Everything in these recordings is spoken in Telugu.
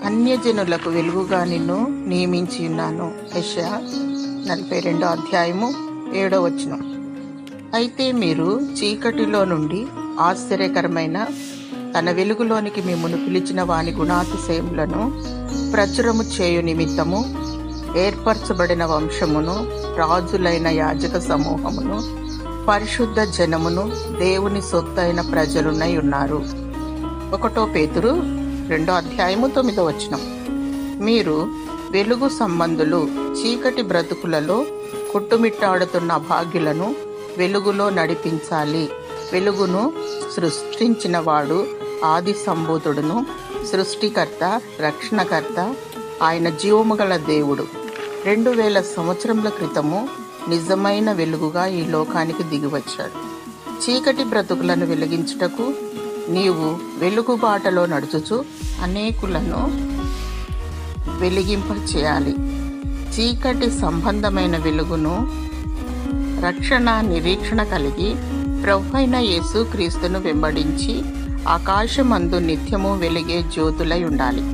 అన్యజనులకు వెలుగుగా నిన్ను నియమించి ఉన్నాను. యెషయా 42:7. అయితే మీరు చీకటిలో నుండి ఆశ్చర్యకరమైన తన వెలుగులోనికి మిమ్మును పిలిచిన వాని గుణాతిశయములను ప్రచురము చేయు నిమిత్తము ఏర్పరచబడిన వంశమును, రాజులైన యాజక సమూహమును, పరిశుద్ధ జనమును, దేవుని సొత్తైన ప్రజలునై ఉన్నారు. 1 పేతురు 2:9. మీరు వెలుగు సంబంధులు, చీకటి బ్రతుకులలో కొట్టుమిట్టాడుతున్న భాగ్యులను వెలుగులో నడిపించాలి. వెలుగును సృష్టించిన వాడు ఆది సంభూతుడును, సృష్టికర్త, రక్షణకర్త, ఆయన జీవము గల దేవుడు 2000 సంవత్సరముల క్రితము నిజమైన వెలుగుగా ఈ లోకానికి దిగివచ్చాడు. చీకటి బ్రతుకులను వెలిగించుటకు నీవు వెలుగు బాటలో నడుచుచు అనేకులను వెలిగింప చేయాలి. చీకటి సంబంధమైన వెలుగును రక్షణ నిరీక్షణ కలిగి ప్రభువైన యేసు క్రీస్తును వెంబడించి ఆకాశమందు నిత్యము వెలిగే జ్యోతులై ఉండాలి.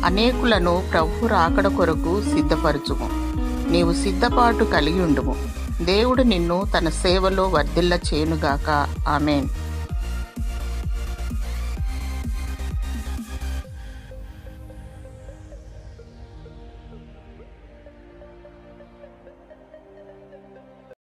అనేకులను ప్రభు రాకడ కొరకు సిద్ధపరచుము. నీవు సిద్ధపాటు కలిగి ఉండుము. దేవుడు నిన్ను తన సేవలో వర్ధిల్ల చేయునుగాక. ఆమేన్.